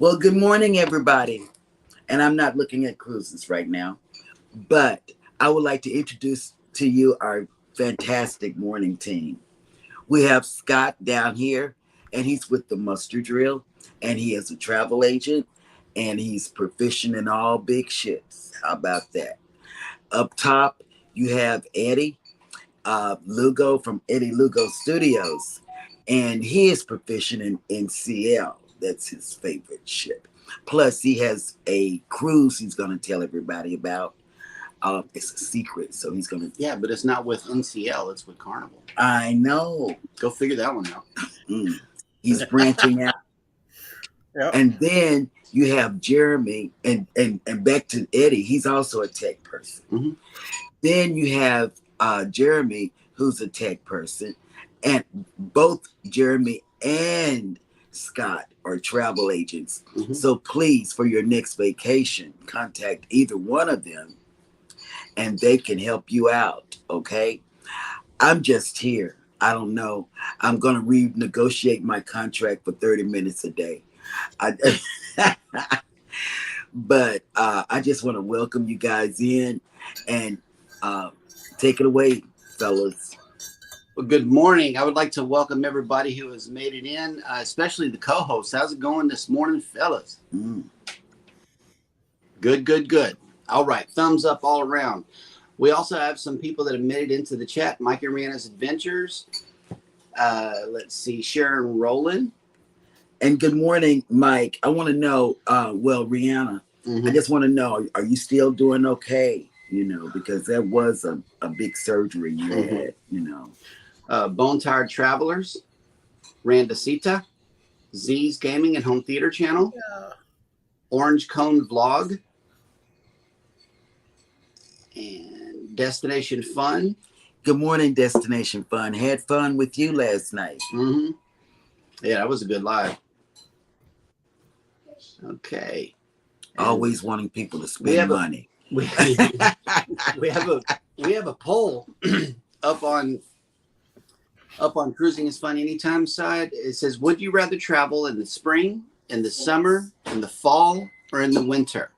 Well, good morning, everybody. And I'm not looking at cruises right now, but I would like to introduce to you our fantastic morning team. We have Scott down here, and he's with the muster drill, and he is a travel agent, and he's proficient in all big ships. How about that? Up top, you have Eddie Lugo from Eddie Lugo Studios, and he is proficient in CL. That's his favorite ship. Plus, he has a cruise he's going to tell everybody about. It's a secret, so he's going to. Yeah, but it's not with NCL, it's with Carnival. I know. Go figure that one out. He's branching out. Yep. And then you have Jeremy, and back to Eddie. He's also a tech person. Mm-hmm. Then you have Jeremy, who's a tech person, and both Jeremy and Scott are travel agents. Mm-hmm. So please, for your next vacation, contact either one of them and they can help you out. Okay. I'm just here. I don't know. I'm going to renegotiate my contract for 30 minutes a day. But I just want to welcome you guys in and take it away, fellas. Well, good morning. I would like to welcome everybody who has made it in, especially the co-hosts. How's it going this morning, fellas? Good. All right. Thumbs up all around. We also have some people that have made it into the chat. Mike and Rihanna's Adventures. Let's see. Sharon Rowland. And good morning, Mike. I want to know, Rihanna, I just want to know, are you still doing okay? You know, because that was a big surgery you had, you know. Bone Tired Travelers, Randasita, Z's Gaming and Home Theater Channel, Orange Cone Vlog, and Destination Fun. Good morning, Destination Fun. Had fun with you last night. Mm-hmm. Yeah, that was a good live. Okay. Always wanting people to spend money. We have a poll up on Cruising is Fun Anytime side. It says, would you rather travel in the spring, in the summer, in the fall, or in the winter?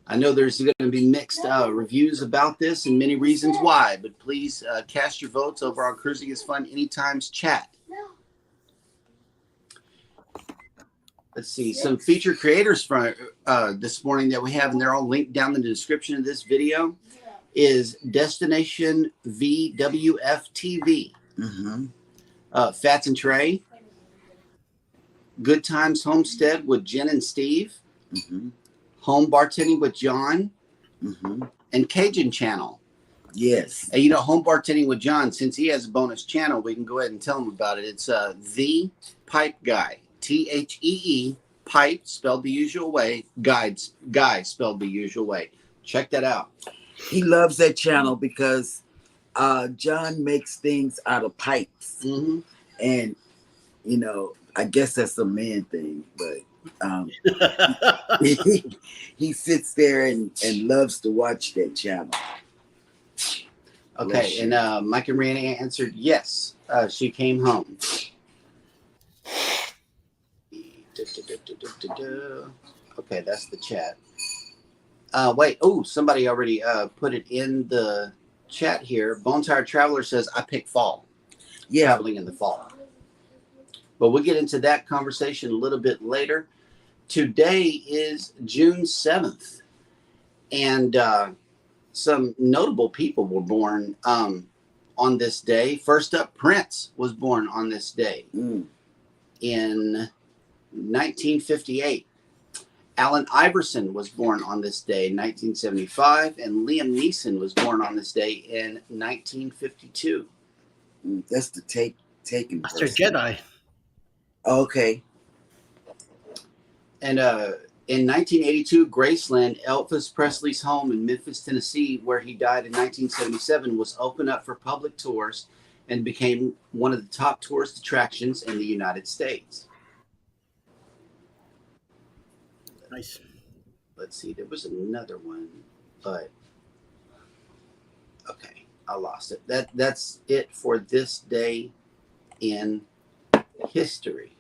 I know there's going to be mixed reviews about this and many reasons why, but please cast your votes over on Cruising is Fun Anytime's chat. Let's see, some featured creators from this morning that we have, and they're all linked down in the description of this video, is Destination VWF TV. Fats and Trey, Good Times Homestead with Jen and Steve, Home Bartending with John, and Cajun Channel. Yes. And you know, Home Bartending with John, since he has a bonus channel, we can go ahead and tell him about it. It's The Pipe Guy, THEE, Pipe spelled the usual way, Guy spelled the usual way. Check that out. He loves that channel because John makes things out of pipes, and you know, I guess that's a man thing, but he sits there and loves to watch that channel. Okay, and Mike and Rihanna answered yes. She came home. Okay, that's the chat. Wait, somebody already put it in the chat here. Bone Tired Traveler says, I pick fall. Traveling in the fall. But we'll get into that conversation a little bit later. Today is June 7th, and some notable people were born on this day. First up, Prince was born on this day in 1958. Allen Iverson was born on this day in 1975, and Liam Neeson was born on this day in 1952. That's the taken Master person. Jedi. Okay. And in 1982, Graceland, Elvis Presley's home in Memphis, Tennessee, where he died in 1977, was opened up for public tours and became one of the top tourist attractions in the United States. Nice. Let's see, there was another one, but okay, I lost it. That's it for this day in history.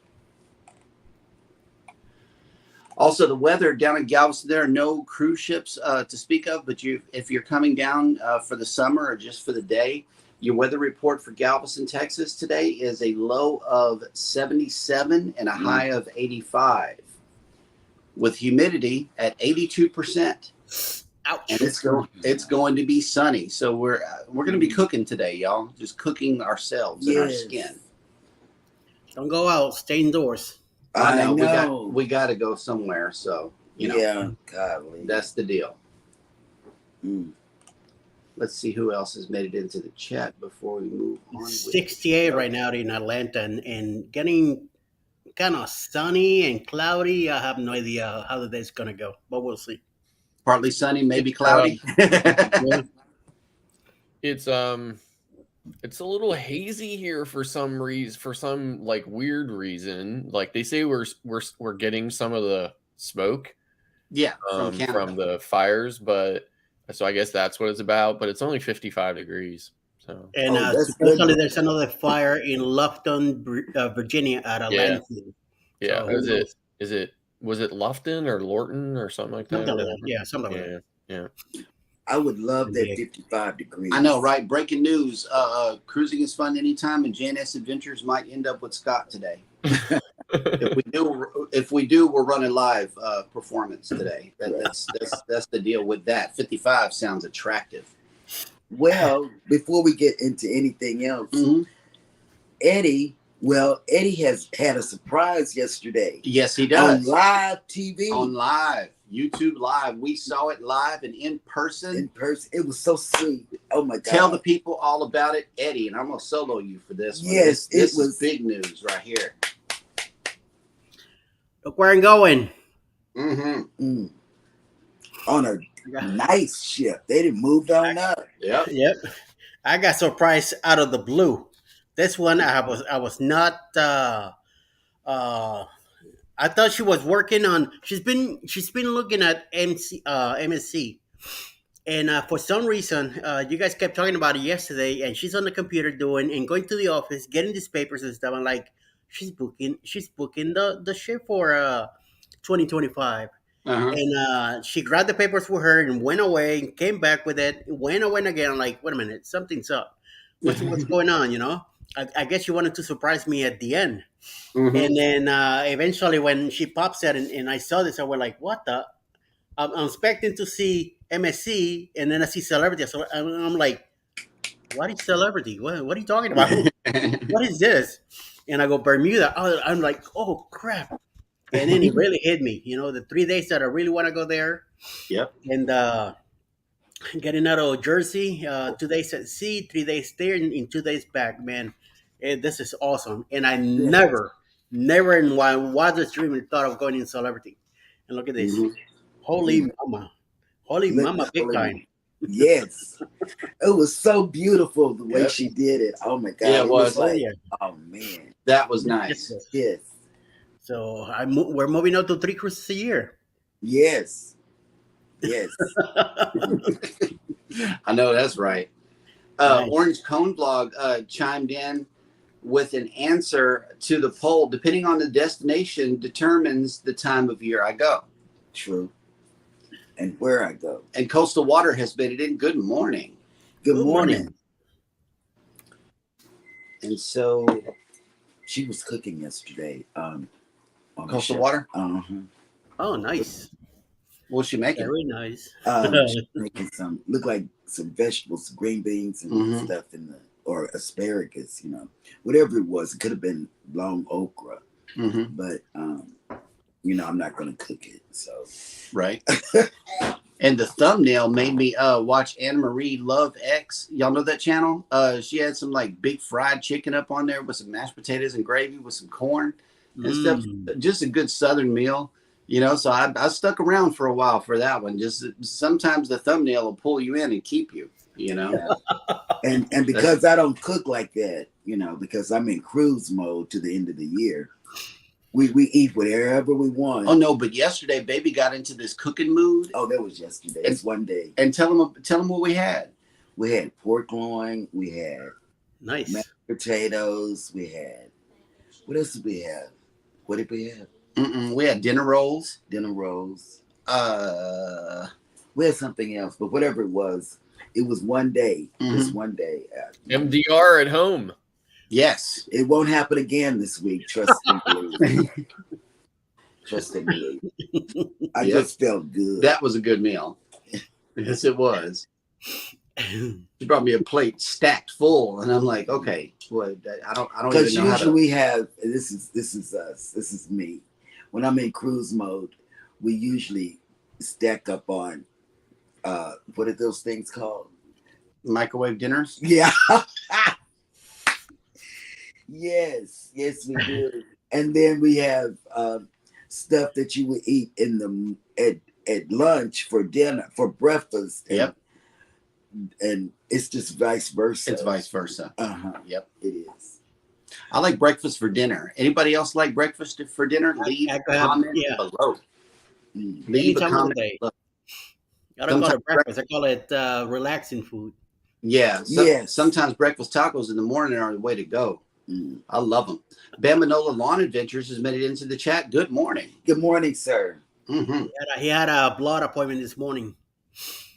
Also, the weather down in Galveston, there are no cruise ships to speak of, but if you're coming down for the summer or just for the day, your weather report for Galveston, Texas today is a low of 77 and a high of 85, with humidity at 82%. Ouch. And it's going to be sunny. So we're going to be cooking today, y'all. Just cooking ourselves and our skin. Don't go out. Stay indoors. I know. We got to go somewhere. So, Yeah, golly. that's the deal. Let's see who else has made it into the chat before we move on. 68 right now in Atlanta and getting kind of sunny and cloudy. I have no idea how the day's going to go, but we'll see. Partly sunny, maybe cloudy. It's a little hazy here for some reason, for some like weird reason. Like they say we're getting some of the smoke Yeah, from the fires, but so I guess that's what it's about, but it's only 55 degrees. So And supposedly there's another fire in Lufton, Virginia at Atlanta. Yeah. So was it Lufton or Lorton or something like that? Something like that. Yeah. I would love that 55 degrees. I know, right? Breaking news. Cruising is fun anytime, and JNS Adventures might end up with Scott today. If we do, we're running live performance today. That's the deal with that. 55 sounds attractive. Well, before we get into anything else, Eddie has had a surprise yesterday. Yes, he does. On live TV. On live. YouTube live. We saw it live and in person. In person. It was so sweet. Oh my God. Tell the people all about it, Eddie, and I'm going to solo you for this one. Yes, this was big news right here. Look where I'm going. On a nice ship. They didn't move on up. Yep. I got surprised out of the blue. This one I was not I thought she was working on. She's been looking at MSC, and for some reason, you guys kept talking about it yesterday. And she's on the computer going to the office, getting these papers and stuff. I'm like, she's booking the ship for 2025. And she grabbed the papers for her and went away and came back with it. Went away again. I'm like, wait a minute, something's up. What's going on? I guess she wanted to surprise me at the end. And then eventually when she pops out and I saw this, I was like, what the? I'm expecting to see MSC, and then I see Celebrity. So I'm like, what is Celebrity? What are you talking about? What is this? And I go, Bermuda. I'm like, oh, crap. And then it really hit me. The 3 days that I really want to go there. Yep. And getting out of Jersey, 2 days at sea, 3 days there, and 2 days back, man. This is awesome. And I never in my wildest dream thought of going in Celebrity. And look at this. Holy mama, big time. Yes. It was so beautiful the way she did it. Oh my God. Yeah, it was like, oh man. That was nice. Yes. So we're moving out to 3 cruises a year. Yes. I know that's right. Nice. Orange Cone Blog chimed in with an answer to the poll. Depending on the destination determines the time of year I go. True. And where I go. And Coastal Water has made it in. Good morning. Good morning. And so she was cooking yesterday. On Coastal Water. Oh, nice. What's she making? Very nice. She's making some look like some vegetables, green beans and Mhm. stuff or asparagus, whatever it was. It could have been long okra, Hmm. but I'm not gonna cook it. So Right. And the thumbnail made me watch Anna Marie Love X. Y'all know that channel? She had some like big fried chicken up on there with some mashed potatoes and gravy with some corn and stuff. Just a good Southern meal, So I stuck around for a while for that one. Just sometimes the thumbnail will pull you in and keep you. yeah. And because I don't cook like that, because I'm in cruise mode to the end of the year, we eat whatever we want. Oh no! But yesterday, baby got into this cooking mood. Oh, that was yesterday. It's one day. And tell them what we had. We had pork loin. We had Nice. mashed potatoes. We had what else did we have? What did we have? We had dinner rolls. Dinner rolls. We had something else, but whatever it was one day. Just one day. MDR at home. Yes. It won't happen again this week. Trust and believe. Trust and believe. I Yep. just felt good. That was a good meal. Yes, it was. She brought me a plate stacked full, and I'm like, okay, what? I don't Because even know how to. usually we have this is us. This is me. When I'm in cruise mode, we usually stack up on what are those things called? Microwave dinners. Yeah. Yes, we do. And then we have stuff that you would eat at lunch for dinner for breakfast. Yep. And it's just vice versa. It's vice versa. Yep. It is. I like breakfast for dinner. Anybody else like breakfast for dinner? Leave a comment below. Leave a comment below. I don't call it breakfast. I call it relaxing food. Yeah. Yes. Sometimes breakfast tacos in the morning are the way to go. I love them. Bamanola Lawn Adventures has made it into the chat. Good morning. Good morning, sir. He had a blood appointment this morning.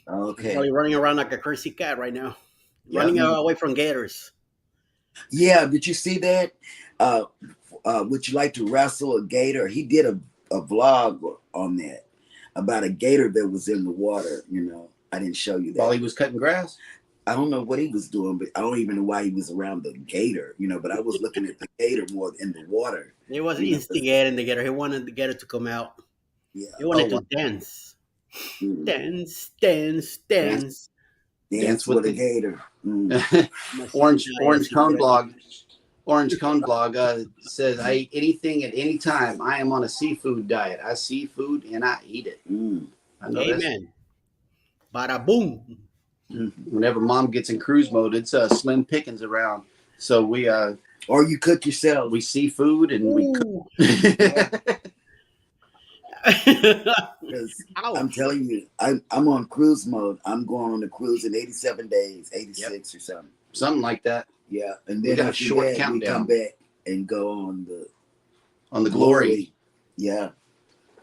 Okay. Probably running around like a crazy cat right now. Running away from gators. Yeah, did you see that? Would you like to wrestle a gator? He did a vlog on that about a gator that was in the water. I didn't show you that. While he was cutting grass? I don't know what he was doing, but I don't even know why he was around the gator, but I was looking at the gator more in the water. He wasn't instigating the gator. He wanted the gator to come out. Yeah. He wanted to dance. Dance. Dance with the gator. Orange Cone Blog says, I eat anything at any time. I am on a seafood diet. I see food and I eat it. I know Amen. Bada boom. Whenever mom gets in cruise mode, it's slim pickings around. So we or you cook yourself. We see food and we cook. I'm telling you, I'm on cruise mode. I'm going on a cruise in 87 days, 86 or something. Something like that. Yeah. And then got a short countdown. We come back and go on the Glory. Yeah.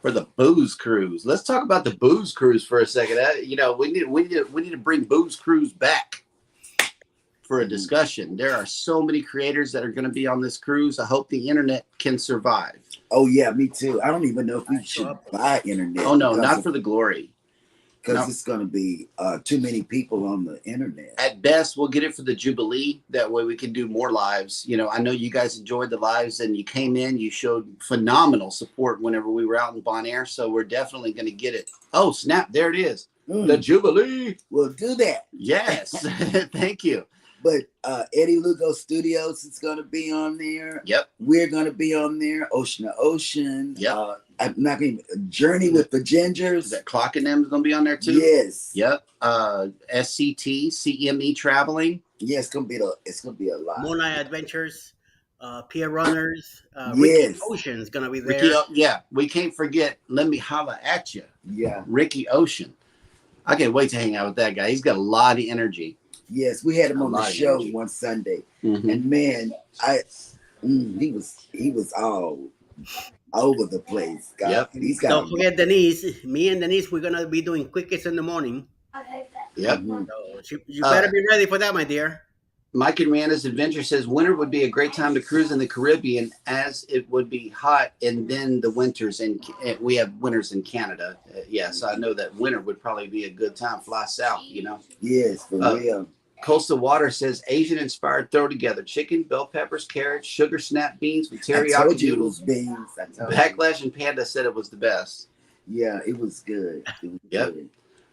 For the booze cruise. Let's talk about the booze cruise for a second. We need to bring booze cruise back for a discussion. There are so many creators that are going to be on this cruise. I hope the internet can survive. Oh yeah, me too. I don't even know if we should buy internet. Oh no, not for the Glory. Because it's going to be too many people on the internet. At best, we'll get it for the Jubilee. That way we can do more lives. I know you guys enjoyed the lives and you came in. You showed phenomenal support whenever we were out in Bon Air. So we're definitely going to get it. Oh, snap. There it is. The Jubilee. We'll do that. Yes. Thank you. But Eddie Lugo Studios is going to be on there. Yep. We're going to be on there. Ocean to Ocean. Yep. I'm not going to Journey with the Gingers. That Clock and them is going to be on there too. Yes. Yep. SCT, CME Traveling. Yeah, it's going to be a lot. Moonlight Adventures, Pier Runners. Yes. Ricky Ocean's going to be there. We can't forget. Let me holla at you. Yeah. Ricky Ocean. I can't wait to hang out with that guy. He's got a lot of energy. Yes, we had him on the show one Sunday, and man, he was all over the place. God, yep, he's got. Don't forget Denise. Me and Denise, we're gonna be doing Quickest in the morning. Yep. So you better be ready for that, my dear. Mike and Rihanna's Adventure says winter would be a great time to cruise in the Caribbean as it would be hot, and then the winters we have winters in Canada. So I know that winter would probably be a good time. Fly south, you know. Yes, for real. Coastal Water says Asian inspired throw together chicken, bell peppers, carrots, sugar snap beans with I told teriyaki you it noodles. was beans. Backlash and Panda said it was the best. Yeah, it was good. It was Yep. good.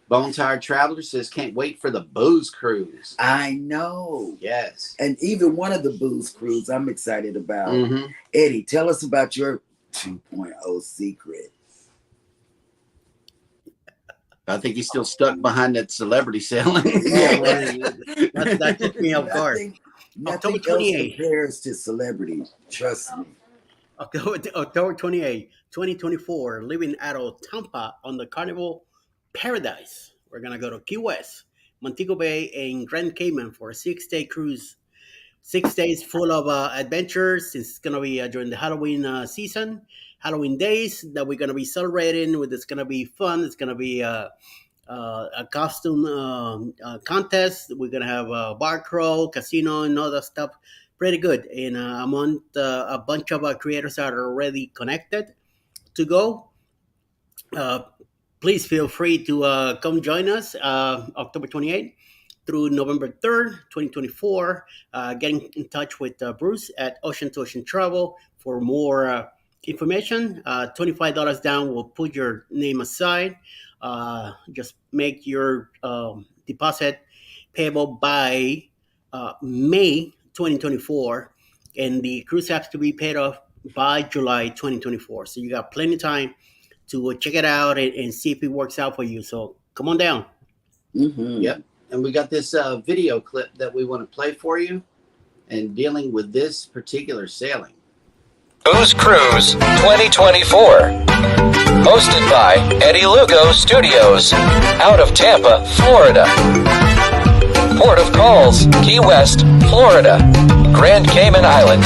Bone Tired Traveler says can't wait for the booze cruise. I know. Yes. And even one of the booze crews I'm excited about. Mm-hmm. Eddie, tell us about your 2.0 secret. I think he's still stuck behind that celebrity selling. Yeah, that took me off guard. Nothing October 28th. else compares to celebrity. Trust me. October 28, 2024, leaving out of Tampa on the Carnival Paradise. We're going to go to Key West, Montego Bay, and Grand Cayman for a 6-day cruise. 6 days full of adventures. It's going to be during the Halloween season, Halloween days that we're going to be celebrating. It's going to be fun. It's going to be a costume contest. We're going to have a bar crawl, casino, and all that stuff. Pretty good. And among a bunch of creators that are already connected to go. Please feel free to come join us October 28th through November 3rd, 2024. Getting in touch with Bruce at Ocean to Ocean Travel for more information. $25 down will put your name aside. Just make your deposit payable by May 2024, and the cruise has to be paid off by July 2024. So you got plenty of time to check it out and see if it works out for you. So come on down. Mm-hmm. Yep. And we got this video clip that we want to play for you and dealing with this particular sailing. Booze Cruise 2024. Hosted by Eddie Lugo Studios. Out of Tampa, Florida. Port of Calls, Key West, Florida. Grand Cayman Island.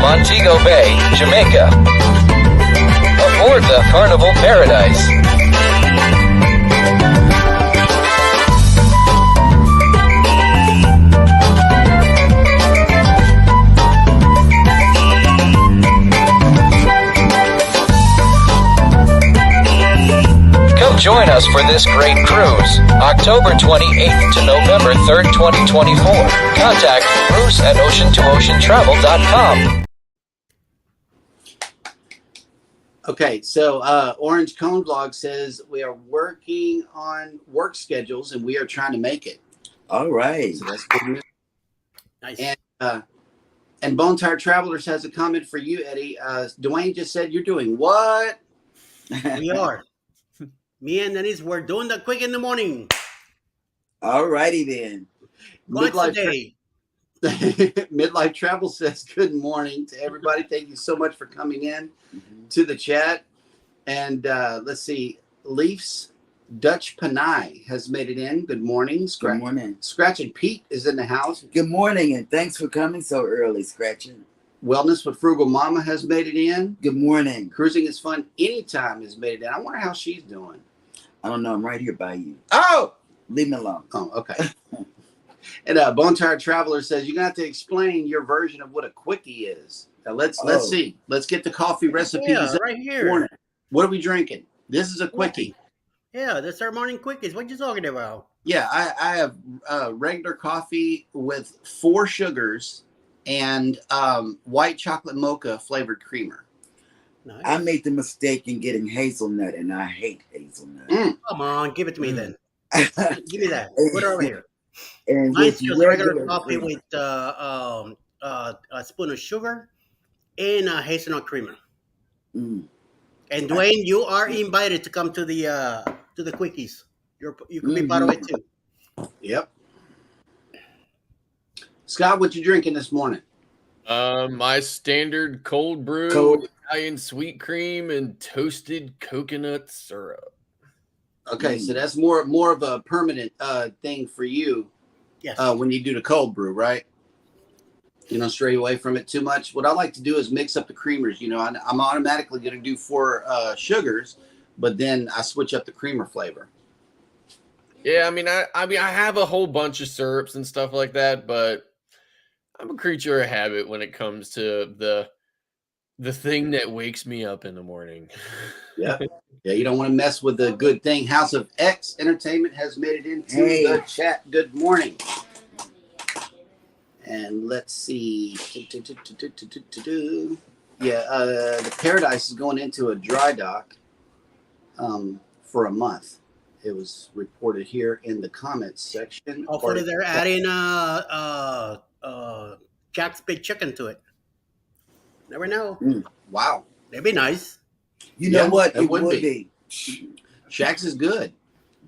Montego Bay, Jamaica. Aboard the Carnival Paradise. Come join us for this great cruise, October 28th to November 3rd, 2024. Contact Bruce at oceantooceantravel.com. Okay, so Orange Cone Vlog says we are working on work schedules and we are trying to make it. All right. So that's good news. Nice. And Bone Tired Travelers has a comment for you, Eddie. Dwayne just said you're doing what? We are. Me and Denise, we're doing the quick in the morning. All righty then. Once a day. Midlife Travel says good morning to everybody. Thank you so much for coming in to the chat. And let's see, Leafs Dutch Panay has made it in. Good morning. Good morning. Scratch and Pete is in the house. Good morning, and thanks for coming so early, Scratching. Wellness with Frugal Mama has made it in. Good morning. Cruising is Fun Anytime has made it in. I wonder how she's doing. I don't know. I'm right here by you. Oh, Leave me alone. oh, okay. And Bone Tired Traveler says you're gonna have to explain your version of what a quickie is. Now let's see. Let's get the coffee recipes. Yeah, up right this here. morning. What are we drinking? This is a quickie. Yeah, that's our morning quickies. What you talking about? Yeah, I have regular coffee with 4 sugars and white chocolate mocha flavored creamer. Nice. I made the mistake in getting hazelnut, and I hate hazelnut. Come on, give it to me then. Give me that. Put it over here. And Mine's with just regular regular coffee cream. with a spoon of sugar and a hazelnut creamer. Mm. And Dwayne, you are invited to come to the quickies. You can be part of it too. Yep. Scott, what you drinking this morning? My standard cold brew, Cold. Italian sweet cream, and toasted coconut syrup. Okay, so that's more of a permanent thing for you Yes. when you do the cold brew, right? You know, stray away from it too much. What I like to do is mix up the creamers. You know, I'm automatically going to do 4 sugars, but then I switch up the creamer flavor. Yeah, I mean, I have a whole bunch of syrups and stuff like that, but I'm a creature of habit when it comes to the thing that wakes me up in the morning. Yeah. Yeah, you don't want to mess with the good thing. House of X Entertainment has made it into the chat. Good morning. And let's see. Yeah, the Paradise is going into a dry dock for a month. It was reported here in the comments section. Hopefully they're adding Jack's Big Chicken to it. Never know. Wow. That'd be nice. You know what? It would be. be. Shaq's is good.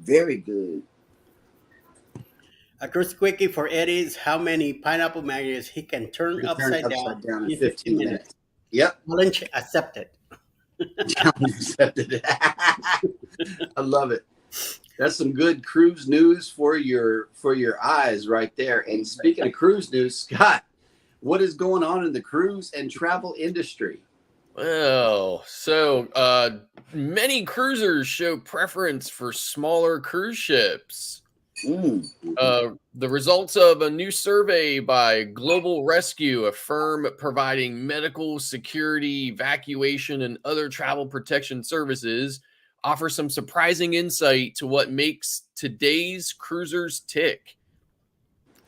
Very good. A cruise quickie for Eddie is how many pineapple magnets he can turn upside down in 15 minutes. Yep. Challenge accepted. Challenge accepted. I love it. That's some good cruise news for your eyes right there. And speaking of cruise news, Scott, what is going on in the cruise and travel industry? Well, so many cruisers show preference for smaller cruise ships. The results of a new survey by Global Rescue, a firm providing medical, security, evacuation, and other travel protection services, offer some surprising insight to what makes today's cruisers tick,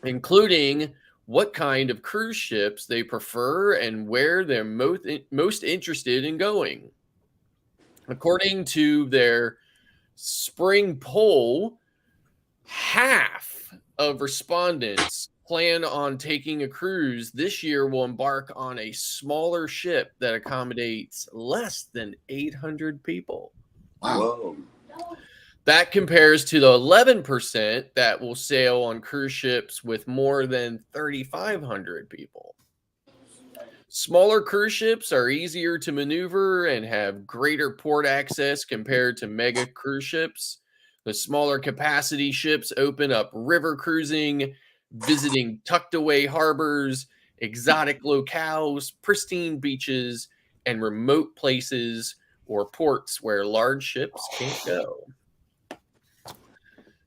including what kind of cruise ships they prefer and where they're most interested in going. According to their spring poll, half of respondents plan on taking a cruise this year will embark on a smaller ship that accommodates less than 800 people. Wow. Whoa. That compares to the 11% that will sail on cruise ships with more than 3,500 people. Smaller cruise ships are easier to maneuver and have greater port access compared to mega cruise ships. The smaller capacity ships open up river cruising, visiting tucked away harbors, exotic locales, pristine beaches, and remote places or ports where large ships can't go.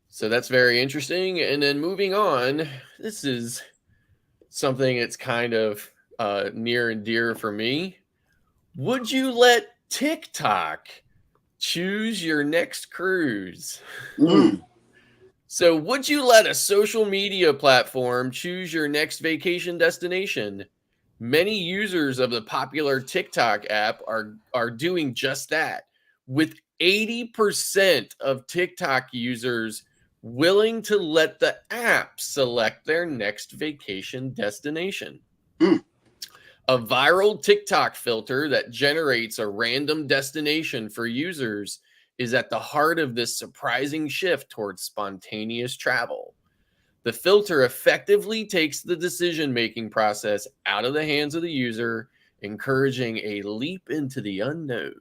So that's very interesting. And then moving on, this is something that's kind of near and dear for me. Would you let TikTok choose your next cruise? So would you let a social media platform choose your next vacation destination? Many users of the popular TikTok app are doing just that, with 80% of TikTok users willing to let the app select their next vacation destination. A viral TikTok filter that generates a random destination for users is at the heart of this surprising shift towards spontaneous travel. The filter effectively takes the decision-making process out of the hands of the user, encouraging a leap into the unknown.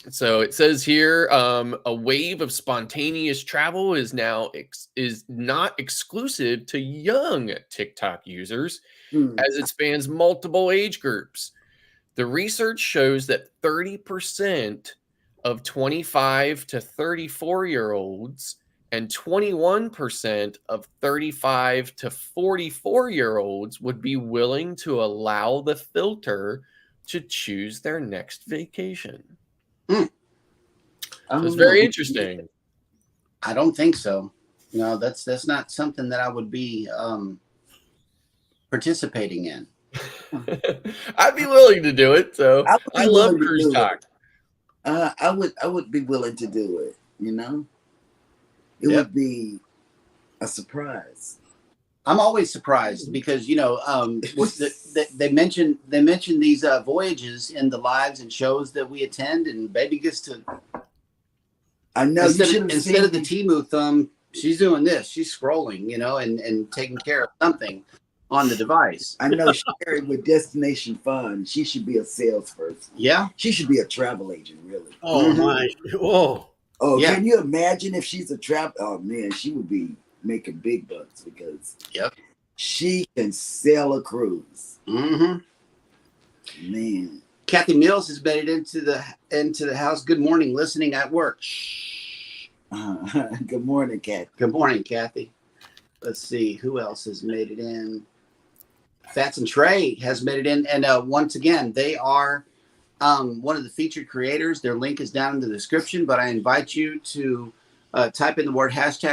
So it says here, a wave of spontaneous travel is now is not exclusive to young TikTok users, as it spans multiple age groups. The research shows that 30% of 25 to 34-year-olds and 21% of 35 to 44-year-olds would be willing to allow the filter to choose their next vacation. So it's very interesting. I don't think so. No, that's not something that I would be participating in. I'd be willing to do it. So I love cruise talk. I would be willing to do it. You know, it would be a surprise. I'm always surprised because they mention these voyages in the lives and shows that we attend, and baby gets to. I know instead of the Temu thumb, she's doing this. She's scrolling, and taking care of something on the device. I know Sherry with Destination Fun. She should be a salesperson. Yeah, she should be a travel agent. Really. Oh my! Whoa! Oh, yeah. Can you imagine if she's a travel? Oh man, she would be making big bucks because she can sell a cruise. Man, Kathy Mills has made it into the house. Good morning, listening at work. Shh. Good morning, Kat. Good morning, Kathy. Let's see who else has made it in. Fats and Trey has made it in, and once again, they are one of the featured creators. Their link is down in the description, but I invite you to type in the word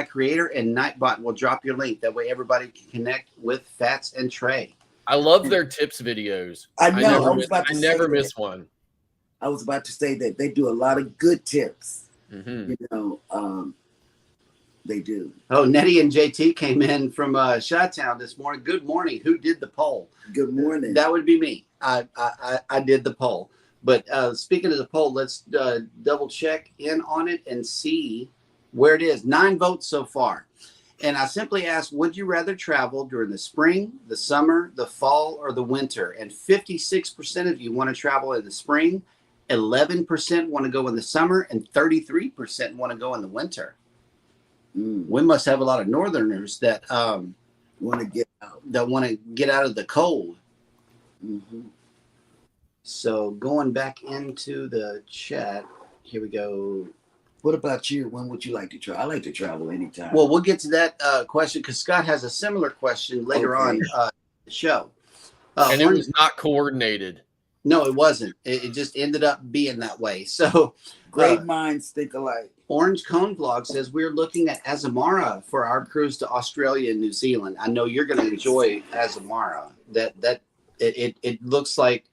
#creator, and Nightbot will drop your link. That way, everybody can connect with Fats and Trey. I love their tips videos. I know. I never miss one. I was about to say that they do a lot of good tips. Mm-hmm. You know, they do. Oh, Nettie and JT came in from Chi-Town this morning. Good morning. Who did the poll? Good morning. That would be me. I did the poll. But speaking of the poll, let's double check in on it and see where it is. 9 votes so far. And I simply asked, would you rather travel during the spring, the summer, the fall, or the winter? And 56% of you want to travel in the spring, 11% want to go in the summer, and 33% want to go in the winter. We must have a lot of Northerners that Want to get out. that want to get out of the cold. Mm-hmm. So going back into the chat, here we go. What about you? When would you like to travel? I like to travel anytime. Well, we'll get to that question because Scott has a similar question later Okay. on the show. And it was not coordinated. No, it wasn't. It just ended up being that way. So great minds think alike. Orange Cone Vlog says we're looking at Azamara for our cruise to Australia and New Zealand. I know you're going to enjoy Azamara. It looks like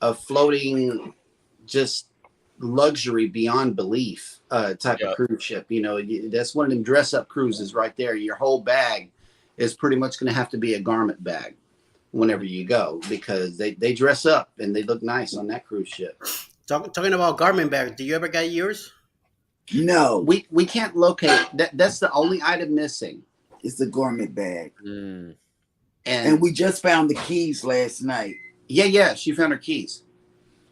a floating, just luxury beyond belief type of cruise ship. You know, that's one of them dress up cruises right there. Your whole bag is pretty much going to have to be a garment bag whenever you go because they dress up and they look nice on that cruise ship. Talking about garment bags, do you ever get yours? No, We can't locate that. That's the only item missing. it's the gourmet bag. Mm. And we just found the keys last night. Yeah, she found her keys.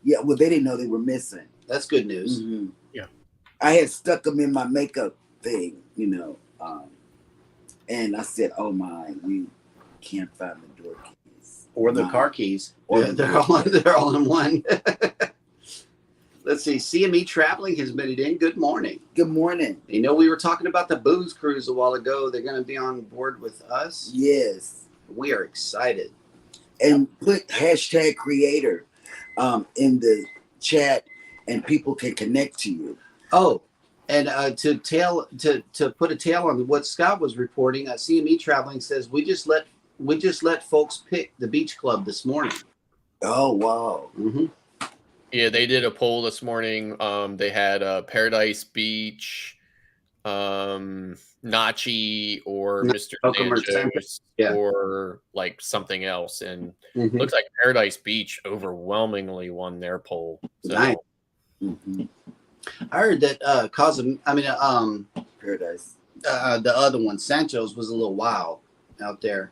Yeah, well, they didn't know they were missing. That's good news. Mm-hmm. Yeah. I had stuck them in my makeup thing, you know, and I said, "Oh my, we can't find the door keys Or the My- car keys. Or Yeah, the they're all in one. Let's see. CME Traveling has made it in. Good morning. Good morning. You know, we were talking about the booze cruise a while ago. They're going to be on board with us. Yes, We are excited. and put #creator in the chat, and people can connect to you. Oh, and to put a tail on what Scott was reporting, CME Traveling says we just let folks pick the beach club this morning. Oh wow. Mm-hmm. Yeah, they did a poll this morning. They had Paradise Beach, Nachi, or Mr. Kokomo Sanchez, Yeah. or like something else. And Mm-hmm. looks like Paradise Beach overwhelmingly won their poll. So, Nice. Mm-hmm. I heard that Paradise. the other one, Sancho's, was a little wild out there.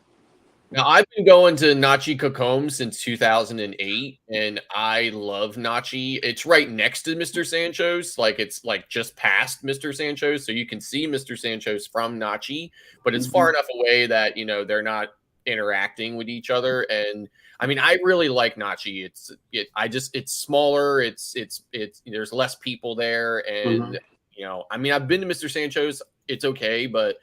Now, I've been going to Nachi Kokom since 2008, and I love Nachi. It's right next to Mr. Sancho's. Like, it's like just past Mr. Sancho's, so you can see Mr. Sancho's from Nachi, but it's far enough away that, you know, they're not interacting with each other. And I mean, I really like Nachi. It's smaller. It's there's less people there, and you know, I mean, I've been to Mr. Sancho's. It's okay, but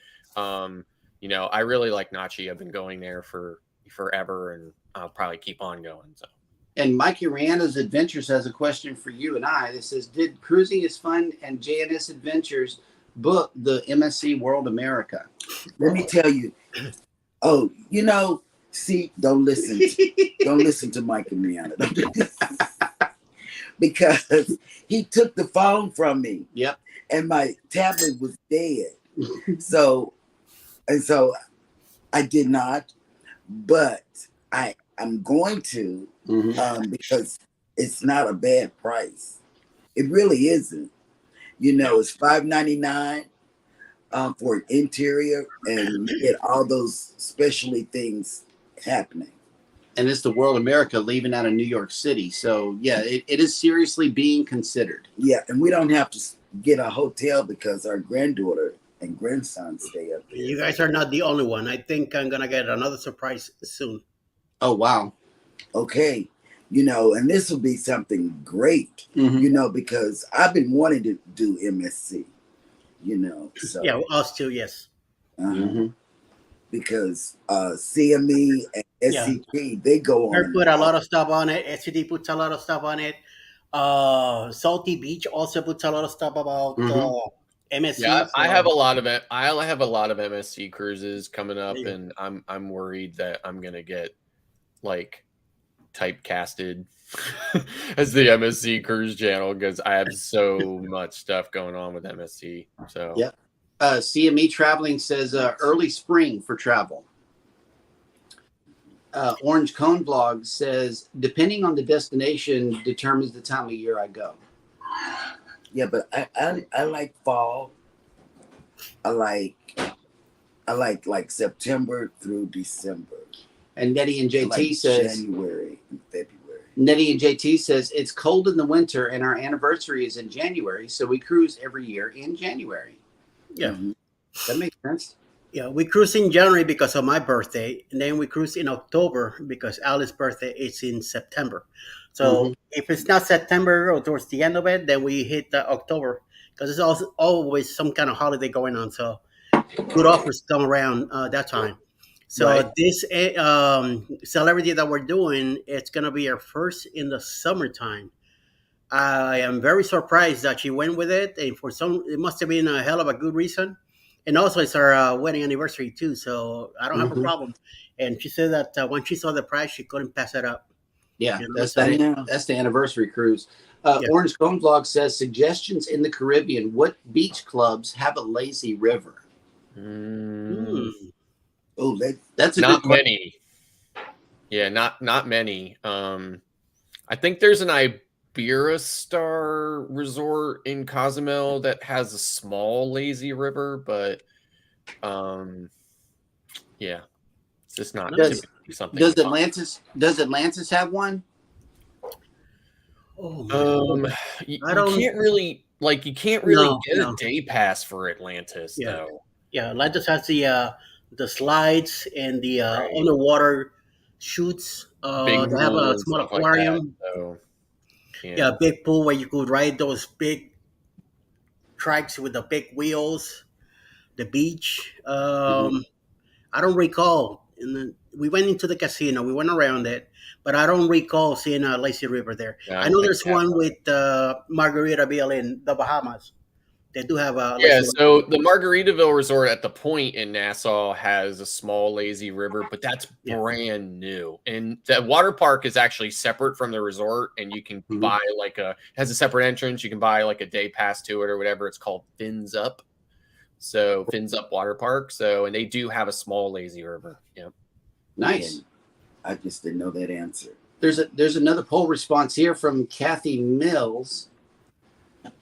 you know, I really like Nachi. I've been going there for forever, and I'll probably keep on going. So, And Mikey Rihanna's Adventures has a question for you and I. It says, did Cruising is Fun and JNS Adventures book the MSC World America? Let me tell you. Oh, you know, see, don't listen to Mike and Rihanna. Because he took the phone from me. Yep. And my tablet was dead. So I did not, but I'm going to because it's not a bad price. It really isn't. You know, it's $5.99 for an interior, and you get all those specialty things happening. And it's the World America leaving out of New York City. So, yeah, it is seriously being considered. Yeah, and we don't have to get a hotel because our granddaughter and grandson stay up there. You guys are not the only one. I think I'm gonna get another surprise soon. Oh, wow. Okay, you know, and this will be something great, you know, because I've been wanting to do MSC, So Yeah, us too. Yes. Mm-hmm. because CME and Yeah. SCP they go on Her and put a off. lot of stuff on it. SCD puts a lot of stuff on it. Salty Beach also puts a lot of stuff about Mhm. MSC. Yeah, I So have a lot of it. I have a lot of MSC cruises coming up, Yeah. and I'm worried that I'm gonna get like typecasted as the MSC cruise channel because I have so much stuff going on with MSC. So Yep. CME Traveling says early spring for travel. Orange Cone Blog says, depending on the destination determines the time of year I go. Yeah, but I like fall. I like September through December. And Nettie and I JT like says, January and February. Nettie and JT says, it's cold in the winter and our anniversary is in January, so we cruise every year in January. yeah. Mhm. That makes sense. Yeah, we cruise in January because of my birthday, and then we cruise in October because Alice's birthday is in September. So Mhm. if it's not September or towards the end of it, then we hit October because there's also always some kind of holiday going on. So good offers come around that time. So Right. this celebrity that we're doing, it's gonna be our first in the summertime. I am very surprised that she went with it, and for some, it must have been a hell of a good reason. And also, it's our wedding anniversary too, so I don't have a Mhm. problem. And she said that when she saw the price, she couldn't pass it up. Yeah, You know, that's so Yeah. that's the anniversary cruise. Yeah. Orange Cone Blog says, suggestions in the Caribbean. What beach clubs have a lazy river? Hmm. Oh, That's a not good question. many. Yeah, not many. I think there's an Iberostar resort in Cozumel that has a small lazy river, but yeah, it's just not Nice. typically something. Does we talk Atlantis have one? Oh about. man, You, I you don't. can't really get No. a day pass for Atlantis Yeah, though. yeah. Atlantis has the slides and the Right. underwater shoots. Big They have pool a and small stuff like that. aquarium. So Yeah, a big pool where you could ride those big trikes with the big wheels. The beach. I don't recall. We went into the casino. We went around it, but I don't recall seeing a lazy river there. Yeah, I I don't know think there's we have one with Margaritaville in the Bahamas. They do have a Yeah, lazy so river. the Margaritaville Resort at the Point in Nassau has a small lazy river, but that's Yeah. brand new. And the water park is actually separate from the resort, and you can Mhm. buy has a separate entrance. You can buy like a day pass to it or whatever. It's called Fins Up. So Fins Up Water Park. So and they do have a small lazy river. Yeah. Nice. Okay. I just didn't know that answer. There's another poll response here from Kathy Mills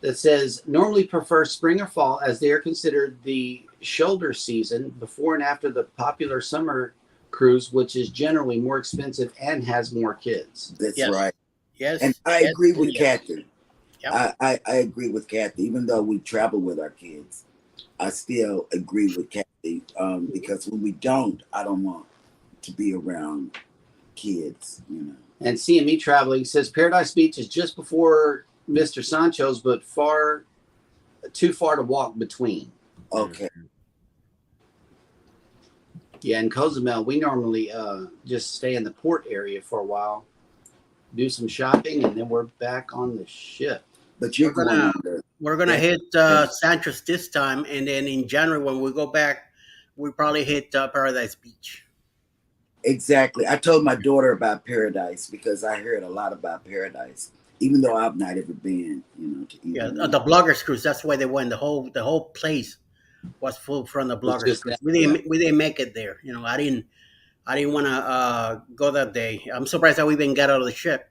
that says, normally prefer spring or fall as they are considered the shoulder season before and after the popular summer cruise, which is generally more expensive and has more kids. That's Yes. right. Yes. And I yes, agree and with yes. Kathy. Yep. I agree with Kathy. Even though we travel with our kids, I still agree with Kathy because when we don't, I don't want to be around kids. And CME Traveling says Paradise Beach is just before Mr. Sancho's, but too far to walk between. Okay. Yeah, in Cozumel, we normally just stay in the port area for a while, do some shopping, and then we're back on the ship. But you're We're going gonna- on the We're gonna Yeah. hit Yeah. Santos this time, and then in January when we go back, we probably hit Paradise Beach. exactly. I told my daughter about Paradise because I heard a lot about Paradise, even though I've not ever been. To Yeah, even the bloggers cruise. That's why they went. The whole place was full from the It's bloggers just cruise. that, We didn't make it there. I didn't want to go that day. I'm surprised that we even got out of the ship.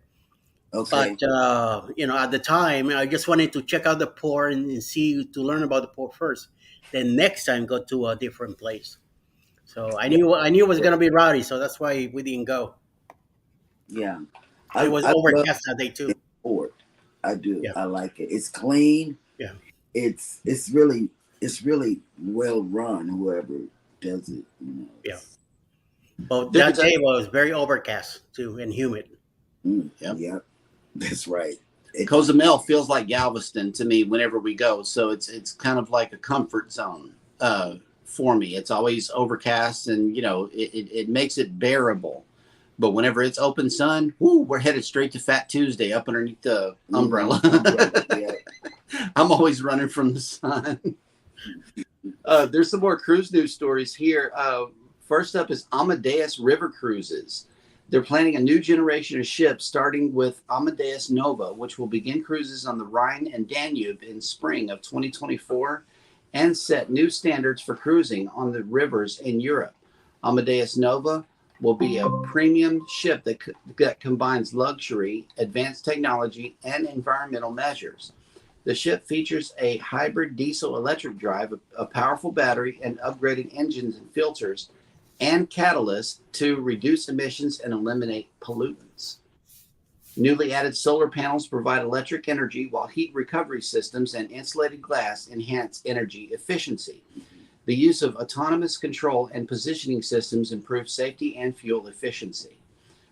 Okay. But at the time, I just wanted to check out the port and see to learn about the port first. Then next time, go to a different place. So I knew it was gonna be rowdy, so that's why we didn't go. Yeah. It was I love overcast that day too. the port. I do. Yeah. I like it. It's clean. Yeah. It's really well run. Whoever does it. Yeah. But There's that day was very overcast too and humid. Yep. That's right. Cozumel feels like Galveston to me whenever we go. So it's kind of like a comfort zone for me. It's always overcast, and it makes it bearable. But whenever it's open sun, we're headed straight to Fat Tuesday up underneath the umbrella. Yeah. I'm always running from the sun. There's some more cruise news stories here. First up is Amadeus River Cruises. They're planning a new generation of ships, starting with Amadeus Nova, which will begin cruises on the Rhine and Danube in spring of 2024 and set new standards for cruising on the rivers in Europe. Amadeus Nova will be a premium ship that combines luxury, advanced technology, and environmental measures. The ship features a hybrid diesel-electric drive, a powerful battery, and upgraded engines and filters and catalysts to reduce emissions and eliminate pollutants. Newly added solar panels provide electric energy, while heat recovery systems and insulated glass enhance energy efficiency. The use of autonomous control and positioning systems improves safety and fuel efficiency.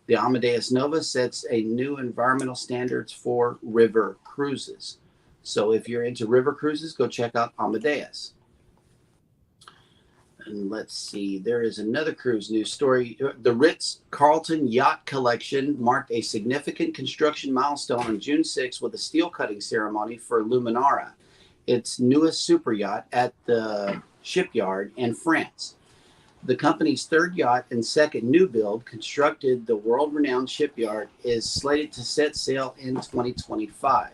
The Amadeus Nova sets a new environmental standards for river cruises. So if you're into river cruises, go check out Amadeus. And let's see, there is another cruise news story. The Ritz-Carlton Yacht Collection marked a significant construction milestone on June 6 with a steel cutting ceremony for Luminara, its newest super yacht at the shipyard in France. The company's third yacht and second new build, constructed the world-renowned shipyard, is slated to set sail in 2025.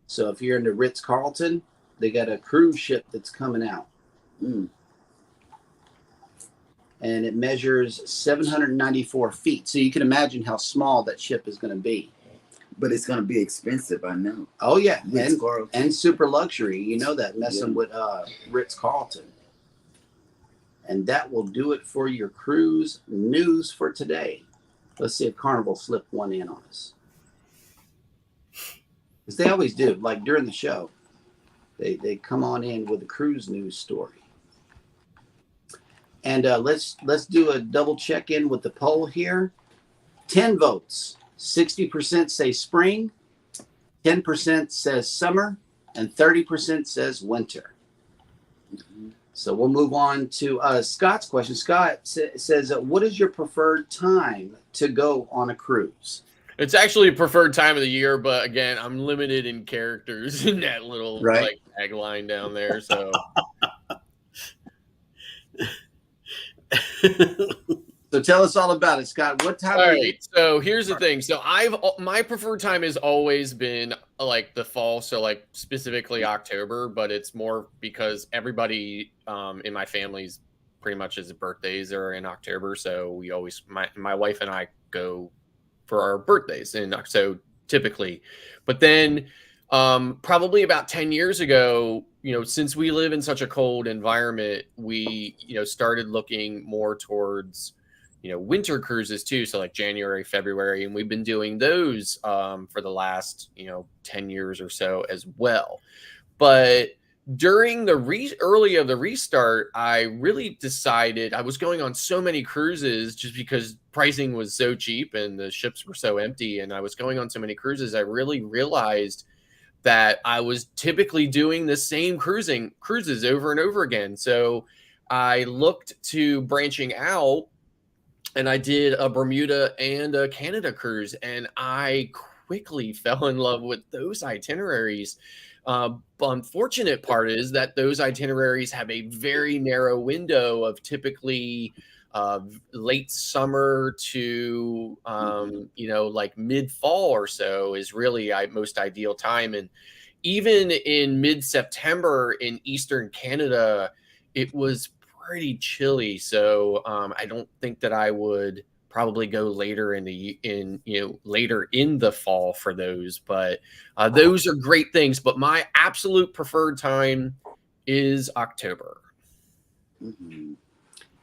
So if you're into Ritz-Carlton, they got a cruise ship that's coming out. And it measures 794 feet. So you can imagine how small that ship is going to be. But it's going to be expensive, I know. Oh, yeah. Ritz-Carlton. And super luxury. You know that, messing with Ritz-Carlton. And that will do it for your cruise news for today. Let's see if Carnival slipped one in on us. Because they always do. Like during the show, they come on in with a cruise news story. And let's do a double check in with the poll here. 10 votes. 60% say spring, 10% says summer, and 30% says winter. So we'll move on to Scott's question. Scott says, what is your preferred time to go on a cruise? It's actually a preferred time of the year, but again, I'm limited in characters in that little like tagline down there. So So tell us all about it, Scott. What time? All right. So here's the thing. So my preferred time has always been like the fall. So like specifically October, but it's more because everybody in my family's pretty much his birthdays are in October. So we always, my wife and I go for our birthdays. And so typically, but then probably about 10 years ago, since we live in such a cold environment, we, started looking more towards, winter cruises too. So like January, February, and we've been doing those for the last, 10 years or so as well. But during the early of the restart, I really decided I was going on so many cruises just because pricing was so cheap and the ships were so empty. And I was going on so many cruises. I really realized that I was typically doing the same cruises over and over again. So I looked to branching out, and I did a Bermuda and a Canada cruise, and I quickly fell in love with those itineraries. The unfortunate part is that those itineraries have a very narrow window of typically late summer to like mid-fall or so is really most ideal time. And even in mid-September in Eastern Canada, it was pretty chilly. So I don't think that I would probably go later later in the fall for those, but those are great things. But my absolute preferred time is October.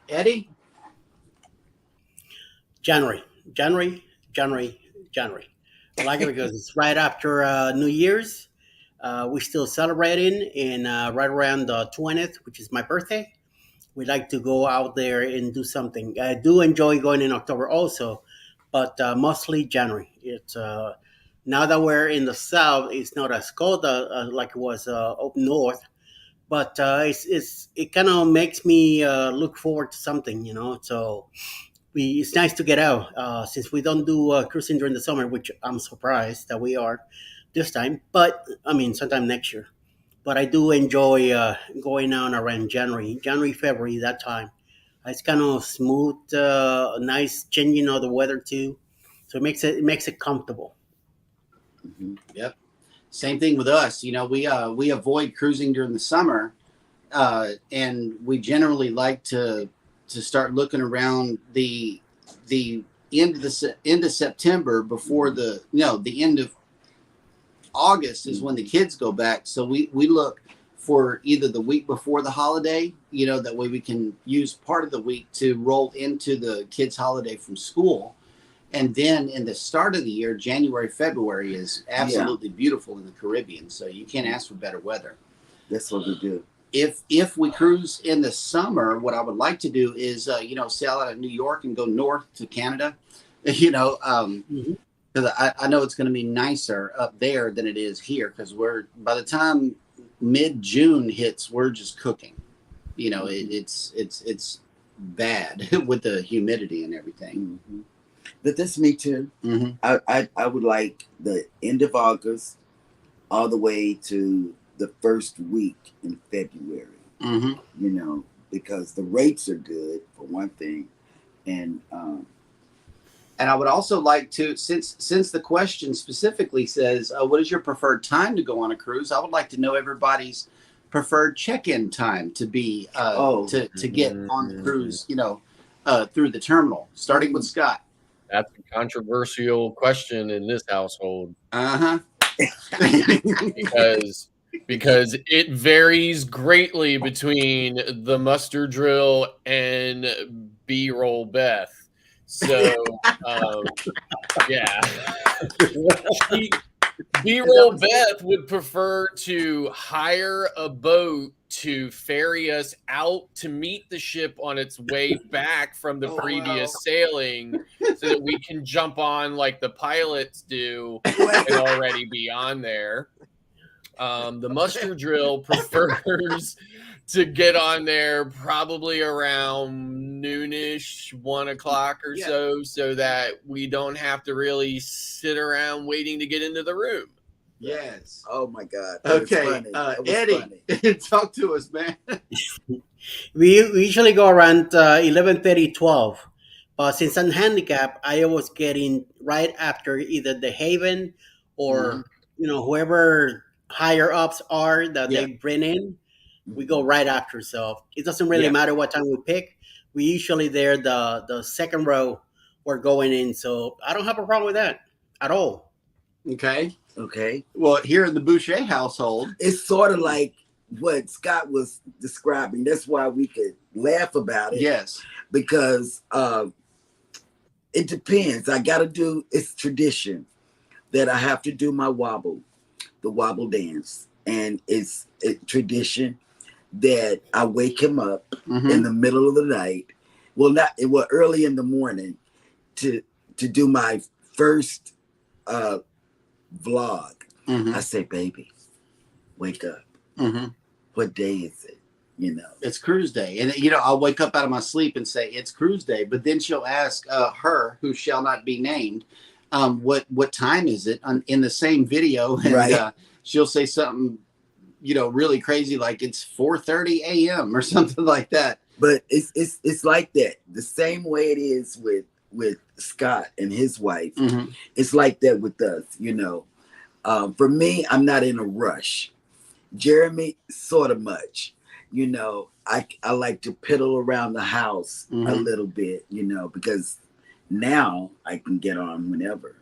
Eddie? January. I like it because it's right after New Year's. We're still celebrating, and right around the 20th, which is my birthday, we like to go out there and do something. I do enjoy going in October also, but mostly January. It's Now that we're in the south, it's not as cold like it was up north, but it kind of makes me look forward to something, So it's nice to get out since we don't do cruising during the summer, which I'm surprised that we are this time. But I mean, sometime next year. But I do enjoy going out around January, February, that time. It's kind of smooth, nice changing of the weather too, so it makes it comfortable. Mhm. Yep. Same thing with us. We avoid cruising during the summer, and we generally like to start looking around the end of September before the end of August is when the kids go back. So we look for either the week before the holiday, that way we can use part of the week to roll into the kids' holiday from school. And then in the start of the year, January, February is absolutely beautiful in the Caribbean. So you can't ask for better weather. That's what we do. If we cruise in the summer, what I would like to do is, sail out of New York and go north to Canada, Mhm. because I know it's going to be nicer up there than it is here. Because by the time mid-June hits, we're just cooking. It's bad with the humidity and everything. Mhm. But that's me too. Mm-hmm. I would like the end of August all the way to the first week in February, Mm-hmm. because the rates are good for one thing. And And I would also like to, since the question specifically says, what is your preferred time to go on a cruise? I would like to know everybody's preferred check-in time to be to get on the cruise, through the terminal. Starting with Scott. That's a controversial question in this household Uh-huh. because it varies greatly between the muster drill and B-roll Beth. So yeah. B-roll Beth would prefer to hire a boat to ferry us out to meet the ship on its way back from the previous sailing so that we can jump on like the pilots do and already be on there. The muster drill prefers to get on there probably around noonish, 1 o'clock or so that we don't have to really sit around waiting to get into the room. Yes. oh my God. That was Okay. funny. That was Eddie, funny. talk to us, man. We usually go around 11:30, 12. But since I'm handicapped, I always get in right after either the Haven or whoever higher ups are that they bring in. We go right after, so it doesn't really matter what time we pick. We usually there the second row we're going in, so I don't have a problem with that at all. Okay. Okay. Well, here in the Boucher household, It's sort of like what Scott was describing. That's why we could laugh about it. yes. Because it depends. It's tradition that I have to do the wobble dance. And it's a tradition that I wake him up Mhm. in the middle of the night. Early in the morning to do my first vlog. Mhm. I say, baby, wake up. Mhm. What day is it? It's cruise day. And, I'll wake up out of my sleep and say, it's cruise day. But then she'll ask her, who shall not be named, what time is it in the same video. And Right. She'll say something, really crazy, like it's 4:30 a.m. or something like that. But it's like that. The same way it is with Scott and his wife. Mhm. It's like that with us, For me, I'm not in a rush. Jeremy, sort of much. I like to piddle around the house a Mhm. little bit, because now I can get on whenever,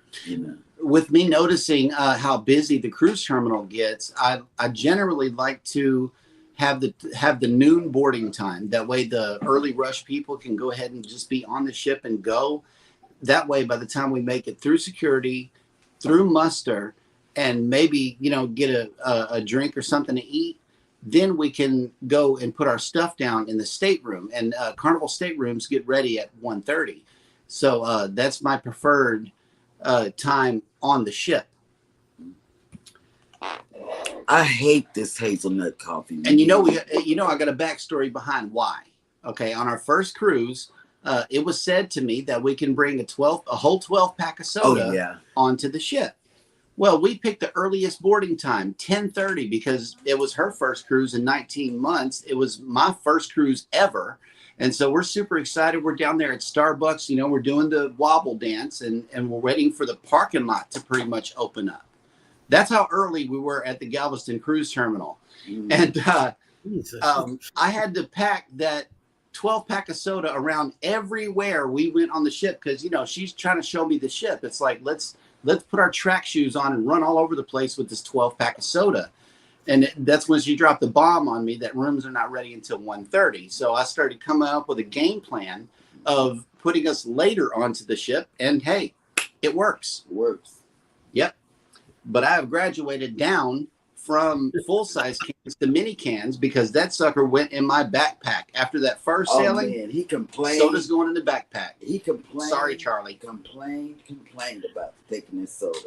With me noticing how busy the cruise terminal gets, I generally like to have the noon boarding time. That way, the early rush people can go ahead and just be on the ship and go. That way, by the time we make it through security, through muster, and maybe get a drink or something to eat, then we can go and put our stuff down in the stateroom. And Carnival staterooms get ready at 1:30. So that's my preferred time on the ship. I hate this hazelnut coffee. And you know, I got a backstory behind why. Okay, on our first cruise, it was said to me that we can bring a whole 12 pack of soda Oh yeah. onto the ship. Well, we picked the earliest boarding time, 10:30, because it was her first cruise in 19 months. It was my first cruise ever. And so we're super excited. We're down there at Starbucks, we're doing the wobble dance and we're waiting for the parking lot to pretty much open up. That's how early we were at the Galveston Cruise Terminal. And Jesus. I had to pack that 12 pack of soda around everywhere we went on the ship because, she's trying to show me the ship. It's like, let's put our track shoes on and run all over the place with this 12 pack of soda. And that's when she dropped the bomb on me that rooms are not ready until 1:30. So I started coming up with a game plan of putting us later onto the ship. And hey, it works. Works. Yep. But I have graduated down from full-size cans to mini cans because that sucker went in my backpack. After that first Oh sailing, man, he complained. soda's going in the backpack. He complained. Sorry, Charlie. Complained about taking this soda.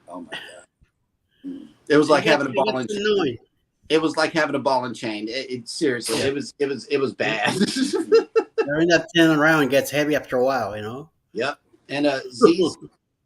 Oh my god. It was like It having a gets ball and chain. annoying. It was like having a ball and chain. Seriously, Yeah. it was bad. Carrying that tin around gets heavy after a while. Yep. And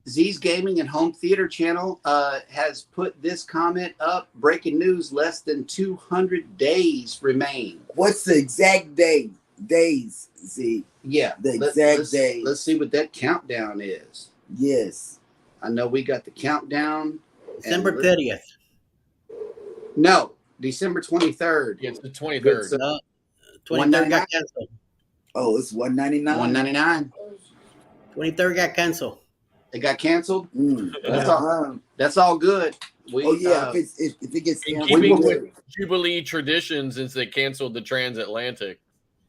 Z's Gaming and Home Theater channel has put this comment up. Breaking news: less than 200 days remain. What's the exact days, Z? Yeah, The exact day. Let's see what that countdown is. Yes. I know we got the countdown. December And 30th. No, December 23rd. It's the 23rd. So, 23rd got canceled. Oh, it's $1.99. $199. 23rd got canceled. It got canceled. That's all. That's all good. We, Oh yeah, if it gets In canceled, keeping we with will. Jubilee tradition, since they canceled the transatlantic.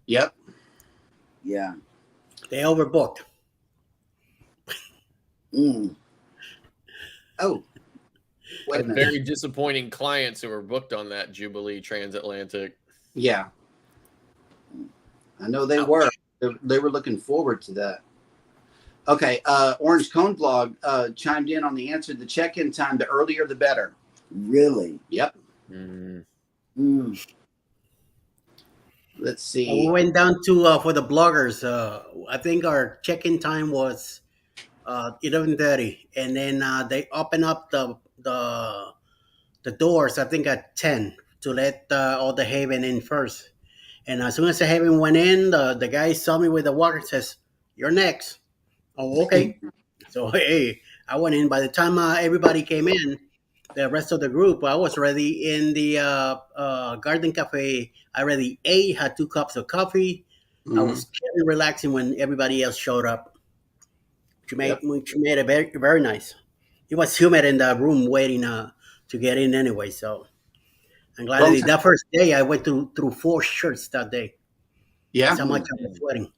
Yep. Yeah. They overbooked. Oh, wait a minute. Very disappointing clients who were booked on that Jubilee transatlantic. Yeah. I know they were. They were looking forward to that. Okay. Orange Cone Blog chimed in on the answer. The check-in time, the earlier the better. Really? Yep. Mm. Let's We see. went down to for the bloggers. I think our check-in time was 11:30, and then they open up the doors. I think at 10 to let all the Haven in first. And as soon as the Haven went in, the guy saw me with the walker and says, "You're next." Oh, okay. So hey, I went in. By the time everybody came in, the rest of the group, I was already in the Garden Cafe. I already ate, had 2 cups of coffee. I was relaxing when everybody else showed up, which made it very, very nice. It was humid in the room waiting to get in anyway. So I'm glad I did. That first day, I went through 4 shirts that day. Yeah. That's how much I was sweating.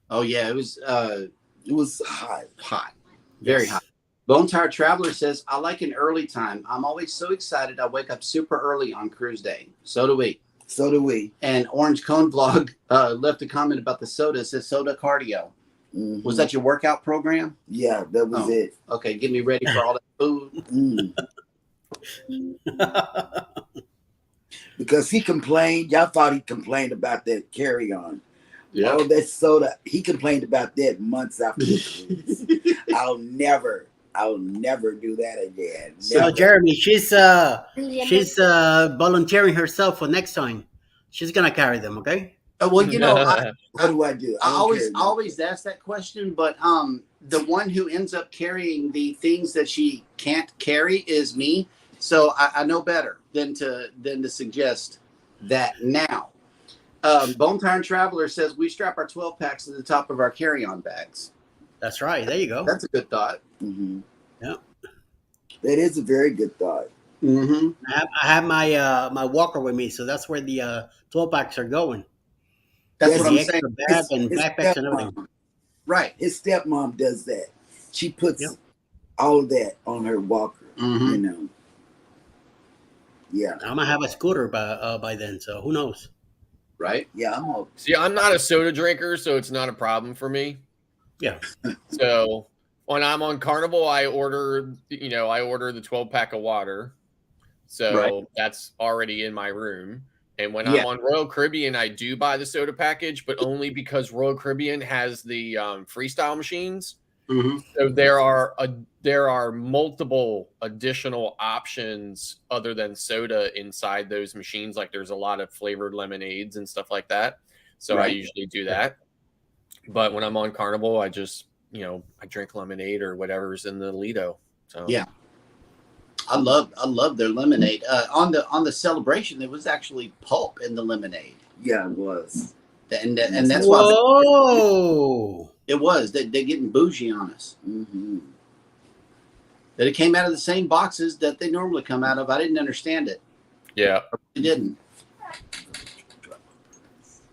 Oh yeah. It was hot. hot. Very Yes. hot. Bone Tired Traveler says, I like an early time. I'm always so excited. I wake up super early on cruise day. So do we. So do we. And Orange Cone Vlog left a comment about the soda. It says soda cardio. Mhm. Was that your workout program? Yeah, that was Oh. it. Okay, get me ready for all that food. Because he complained. Y'all thought he complained about that carry-on. Yeah. Oh, that soda. He complained about that months after the cruise. I'll never do that again. So Never. Jeremy, she's volunteering herself for next time. She's gonna carry them, okay? Well, you know, I What do I do? I don't always care. always ask that question, but the one who ends up carrying the things that she can't carry is me. So I know better than to suggest that now. Bone Time Traveler says we strap our 12 packs to the top of our carry-on bags. That's right. There you go. That's a good thought. Mhm. Yeah. That is a very good thought. Mm-hmm. I have my my walker with me, so that's where the 12 packs are going. That's Yes, what The I'm saying. extra bag and His backpacks and everything. stepmom- Right. His stepmom does that. She puts Yep. all of that on her walker. Mhm. You know. Yeah. I'm gonna have a scooter by then, so who knows? Right. Yeah. I'm all, See, I'm not a soda drinker, so it's not a problem for me. Yeah. So when I'm on Carnival, I order the 12 pack of water. So Right. that's already in my room. And when Yeah. I'm on Royal Caribbean, I do buy the soda package, but only because Royal Caribbean has the freestyle machines. Hmm. So there are multiple additional options other than soda inside those machines. Like there's a lot of flavored lemonades and stuff like that. So I Right. usually do that. But when I'm on Carnival, I just I drink lemonade or whatever's in the Lido. So Yeah. I love their lemonade. On the celebration, there was actually pulp in the lemonade, Yeah, it was. and that's why Whoa! it was. They're getting bougie on us. Mm-hmm. That it came out of the same boxes that they normally come out of. I didn't understand it. yeah. It didn't.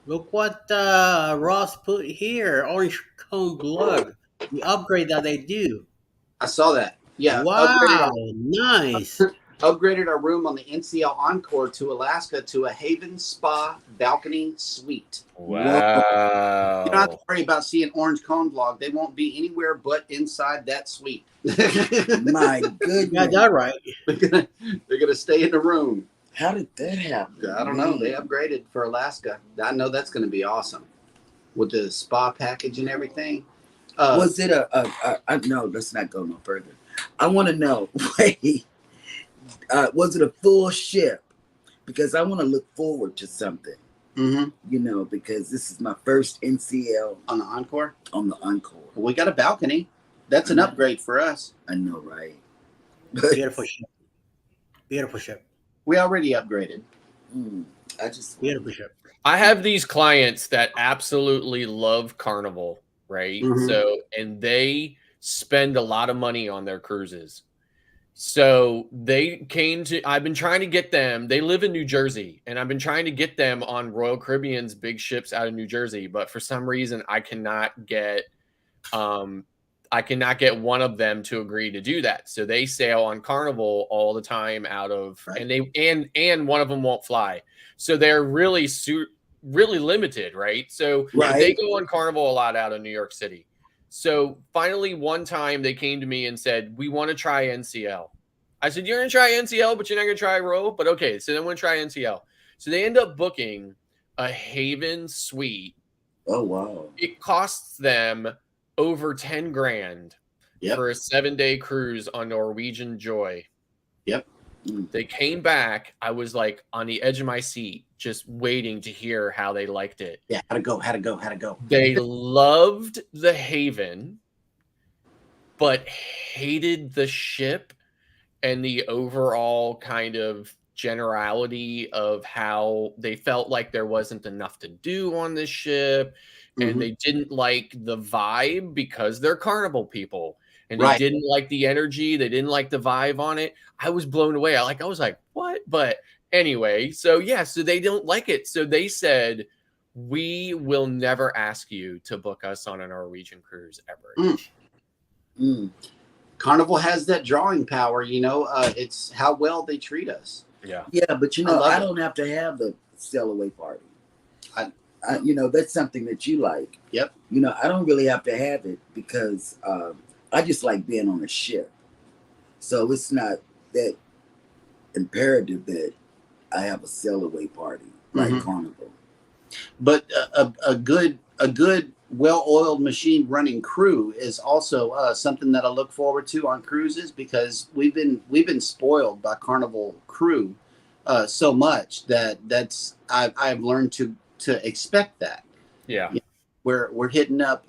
Look what Ross put here. Orange Cone Blood. The upgrade that they do. I saw that. Yeah. Wow, nice. Upgraded our room on the NCL Encore to Alaska to a Haven Spa balcony suite. Wow. You don't have to worry about seeing Orange Cone Vlog. They won't be anywhere but inside that suite. My goodness. You got that right. They're gonna stay in the room. How did that happen? I don't know. They upgraded for Alaska. I know that's going to be awesome with the spa package and everything. Was it no, let's not go no further. I want to know, wait, was it a full ship? Because I want to look forward to something, Mm-hmm. because this is my first NCL On the Encore? on the Encore. We got a balcony. That's an upgrade for us. I know, right? Beautiful ship. Beautiful ship. We already upgraded. I just Beautiful ship. I have these clients that absolutely love Carnival, right? Mhm. So, and they spend a lot of money on their cruises. So I've been trying to get them, they live in New Jersey, and I've been trying to get them on Royal Caribbean's big ships out of New Jersey, but for some reason I cannot get one of them to agree to do that. So they sail on Carnival all the time out of, Right. and one of them won't fly. So they're really limited, right? So Right. they go on Carnival a lot out of New York City. So finally, one time they came to me and said, "We want to try NCL." I said, "You're going to try NCL, but you're not going to try Royal?" But okay, so then we'll try NCL. So they end up booking a Haven suite. Oh wow. It costs them over 10 grand Yep. for a 7-day cruise on Norwegian Joy. Yep. They came back. I was like on the edge of my seat, just waiting to hear how they liked it. Yeah. How'd it go? They loved the Haven, but hated the ship and the overall kind of generality of how they felt like there wasn't enough to do on this ship. Mhm. And they didn't like the vibe because they're Carnival people. And they Right. didn't like the energy. They didn't like the vibe on it. I was blown away. I was like, what? But anyway, so yeah, so they don't like it. So they said, we will never ask you to book us on a Norwegian cruise ever. Mm. Carnival has that drawing power, it's how well they treat us. Yeah. Yeah, but I love I it. don't have to have the sail away party. I- That's something that you like. Yep. I don't really have to have it because I just like being on a ship. So it's not that imperative that I have a sail away party like Mhm. Carnival. But a good well-oiled machine running crew is also something that I look forward to on cruises, because we've been spoiled by Carnival crew so much that I've learned to expect that. Yeah. We're hitting up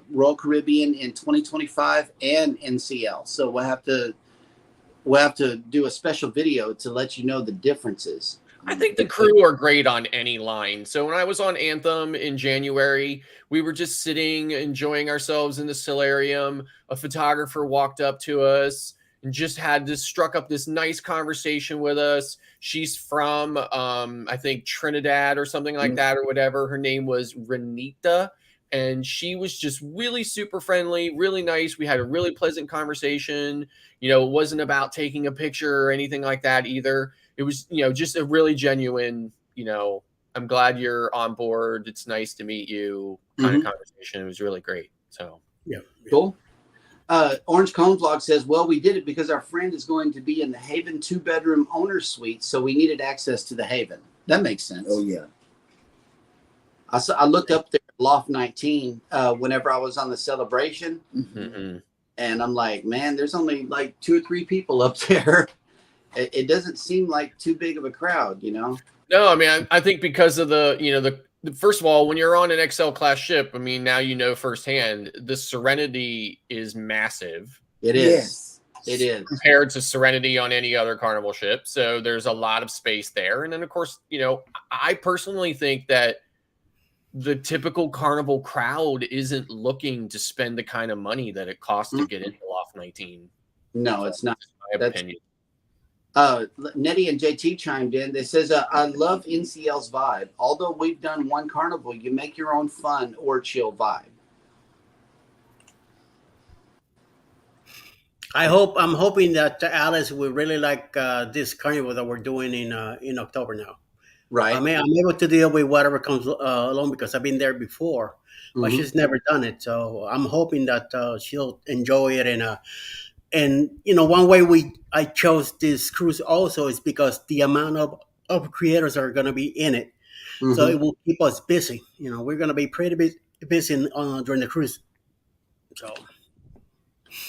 Royal Caribbean in 2025 and NCL, so we'll have to do a special video to let you know the differences. I think the crew are great on any line. So when I was on Anthem in January, we were just sitting, enjoying ourselves in the solarium. A photographer walked up to us and just struck up this nice conversation with us. She's from, I think, Trinidad or something like that or whatever. Her name was Renita. And she was just really super friendly, really nice. We had a really pleasant conversation. It wasn't about taking a picture or anything like that either. It was, just a really genuine, I'm glad you're on board. It's nice to meet you kind of conversation. It was really great. So, Yeah. Cool. Orange Cone Vlog says, well, we did it because our friend is going to be in the Haven 2-bedroom owner suite, so we needed access to the Haven. That makes sense. Oh yeah. I looked up there at Loft 19 whenever I was on the celebration, and I'm like, man, there's only like 2 or 3 people up there. It doesn't seem like too big of a crowd, you know? No, I mean, I think because of the first of all, when you're on an XL class ship, I mean, now you know firsthand the Serenity is massive. It is. Yes. It is. Compared to Serenity on any other Carnival ship. So there's a lot of space there. And then, of course, I personally think that the typical Carnival crowd isn't looking to spend the kind of money that it costs to get into Loft 19. No, it's not. My opinion. Nettie and JT chimed in. They says, I love NCL's vibe. Although we've done one Carnival, you make your own fun or chill vibe. I'm hoping that Alice will really like this carnival that we're doing in October now. Right. I'm able to deal with whatever comes along because I've been there before, but she's never done it. So I'm hoping that she'll enjoy it. And one way I chose this cruise also is because the amount of creators are going to be in it. So it will keep us busy. We're going to be pretty busy during the cruise. So.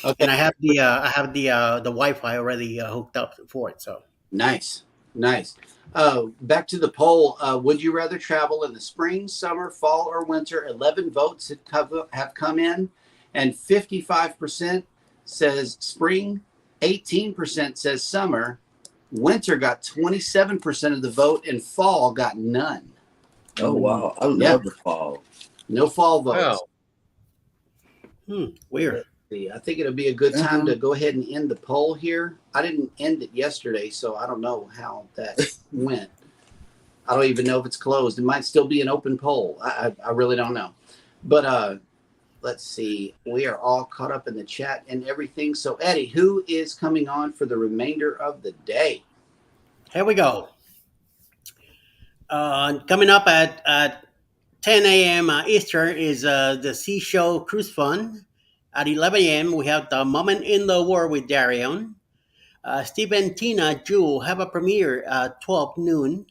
Okay. And I have the Wi-Fi already hooked up for it. So nice. Back to the poll. Would you rather travel in the spring, summer, fall, or winter? 11 votes have come in, and 55% says spring, 18% says summer. Winter got 27% of the vote, and fall got none. Oh wow! I love the fall. No fall votes. Weird. I think it'll be a good time to go ahead and end the poll here. I didn't end it yesterday, so I don't know how that went. I don't even know if it's closed. It might still be an open poll. I really don't know. But let's see. We are all caught up in the chat and everything. So, Eddie, who is coming on for the remainder of the day? Here we go. Coming up at 10 a.m. Eastern is the Sea Show Cruise Fun. At 11 a.m., we have The Moment in the War with Darion. Steve and Tina Jewel have a premiere at 12 noon.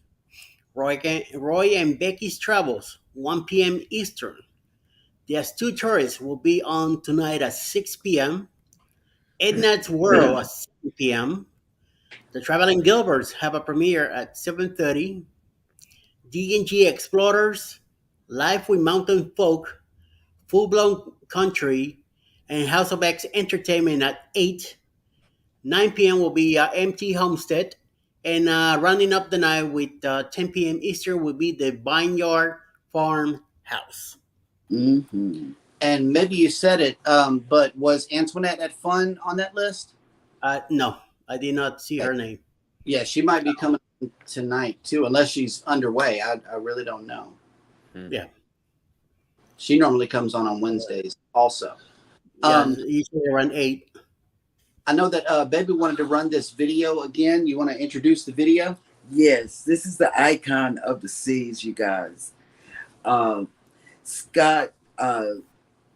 Roy and Becky's Travels, 1 p.m. Eastern. The Astute Tourist will be on tonight at 6 p.m. Edna's World at 7 p.m. The Traveling Gilberts have a premiere at 7:30. D&G Explorers, Life with Mountain Folk, Full Blown Country, and House of X Entertainment at 8. 9 p.m. will be Empty Homestead. And rounding up the night with 10 p.m. Eastern will be the Vineyard Farm House. And maybe you said it, but was Antoinette at Fun on that list? No, I did not see her name. Yeah, she might be coming tonight too, unless she's underway. I really don't know. Yeah. She normally comes on Wednesdays also. Usually around 8. I know that Baby wanted to run this video again. You want to introduce the video? Yes, this is the icon of the seas, you guys. Scott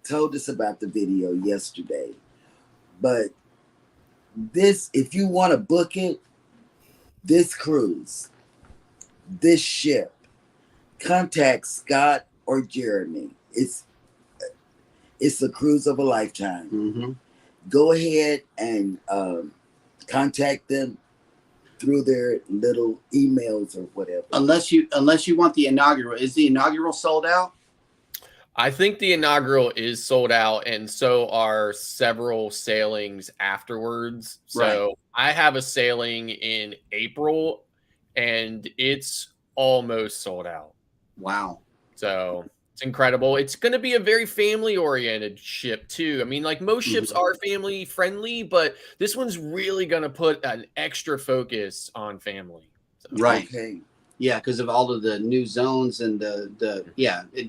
told us about the video yesterday, but this, if you want to book it, this cruise, this ship, contact Scott or Jeremy. It's a cruise of a lifetime. Go ahead and contact them through their little emails or whatever. Unless you want the inaugural. Is the inaugural sold out? I think the inaugural is sold out, and so are several sailings afterwards. So I have a sailing in April, and it's almost sold out. Wow. So it's incredible. It's going to be a very family-oriented ship, too. I mean, like most ships are family-friendly, but this one's really going to put an extra focus on family. So. Right. Okay. Yeah, because of all of the new zones and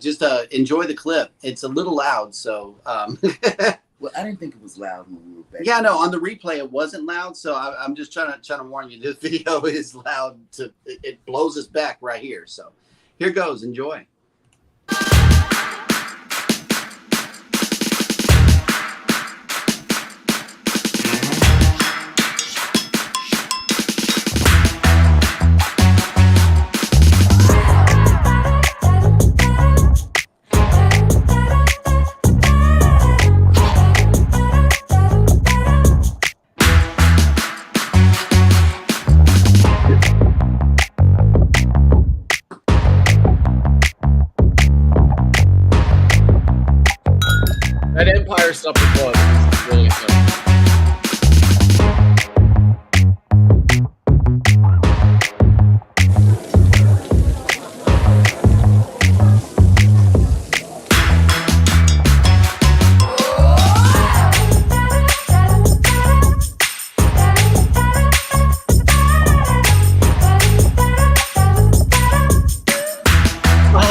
just enjoy the clip. It's a little loud, so. Well, I didn't think it was loud when we were back. Yeah, no, on the replay it wasn't loud, so I'm just trying to warn you. This video is loud. It blows us back right here. So here goes. Enjoy.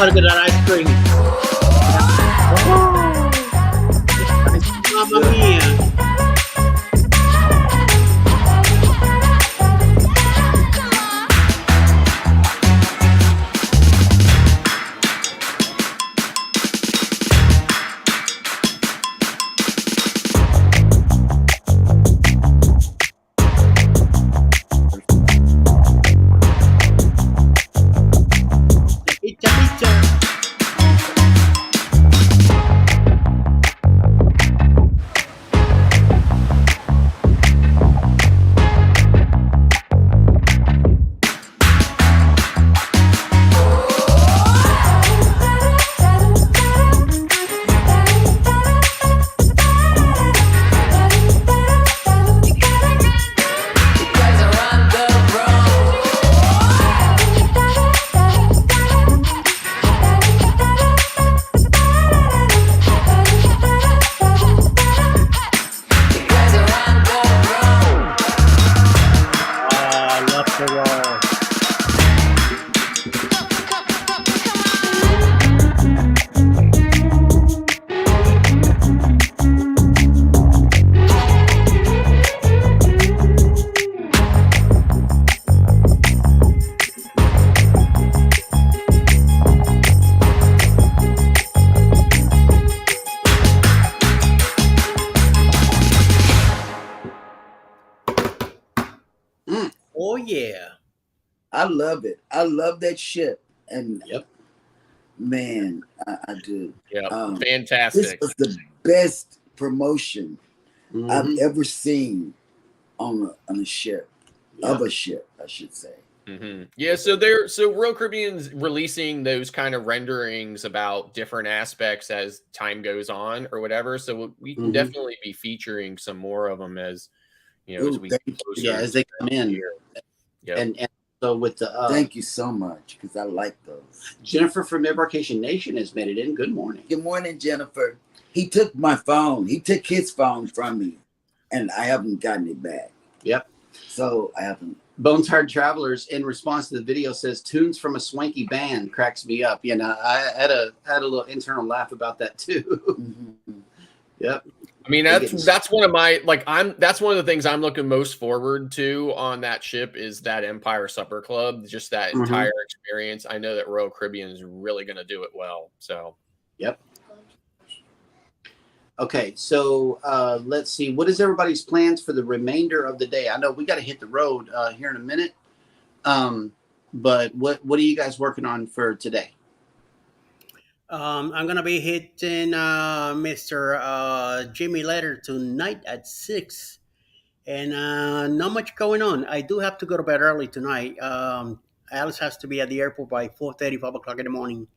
look at that ice cream. Mamma mia. Pizza, pizza. Oh, love the roll. Oh yeah. I love it. I love that ship. And Yep. man, I do. Yeah, This fantastic. was the best promotion I've Mhm. ever seen on a ship, of Yeah. a ship, I should say. Yeah, so Royal Caribbean's releasing those kind of renderings about different aspects as time goes on or whatever. So we can Mhm. definitely be featuring some more of them as as Ooh, we thank get you. closer Yeah, as they come to the in. year. Yep. And so with the Thank you so much because I like those. Jennifer from Embarkation Nation has made it in. Good morning. Good morning, Jennifer. He took my phone. He took his phone from me, and I haven't gotten it back. Yep. So I haven't. Bones Hard Travelers, in response to the video, says tunes from a swanky band cracks me up. You know, I had a little internal laugh about that too. Mhm. Yep. I mean, that's one of my that's one of the things I'm looking most forward to on that ship is that Empire Supper Club, just that Mhm. entire experience. I know that Royal Caribbean is really going to do it well. So Yep. Okay, so let's see. What is everybody's plans for the remainder of the day? I know we got to hit the road here in a minute. But what are you guys working on for today? I'm gonna be hitting Mr. Jimmy Letter tonight at 6, and not much going on. I do have to go to bed early tonight. Alice has to be at the airport by 4:30, 5 o'clock in the morning.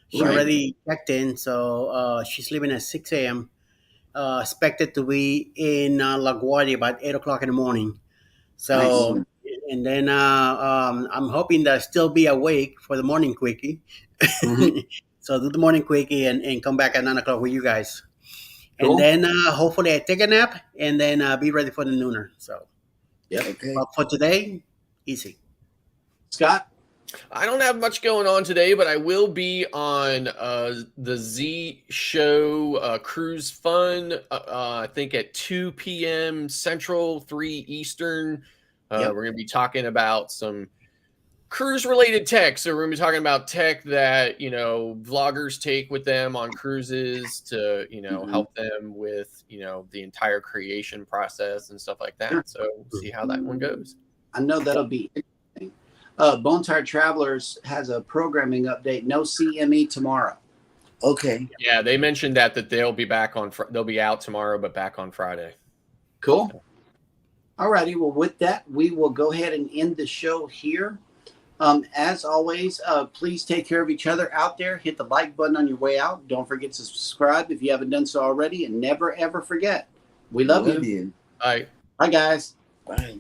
She Right. already checked in, so she's leaving at 6 a.m. Expected to be in LaGuardia about 8 o'clock in the morning. So, Nice. and then I'm hoping that I'll still be awake for the morning quickie. Mhm. So do the morning quickie and come back at 9 o'clock with you guys. Cool. And then hopefully I take a nap and then be ready for the nooner. So, Yep. Okay. but for today, easy. Scott? I don't have much going on today, but I will be on the Z Show Cruise Fun. I think at 2 p.m. Central, 3 Eastern. Yep. We're going to be talking about some cruise-related tech. So we're going to be talking about tech that vloggers take with them on cruises to Mhm. help them with the entire creation process and stuff like that. Sure. So we'll see how that one goes. I know that'll be interesting. Bone Tired Travelers has a programming update. No CME tomorrow. Okay. Yeah, they mentioned that they'll be back on. They'll be out tomorrow, but back on Friday. Cool. All righty. Well, with that, we will go ahead and end the show here. As always, please take care of each other out there. Hit the like button on your way out. Don't forget to subscribe if you haven't done so already. And never, ever forget, we love you. you. Bye. Bye, guys. Bye.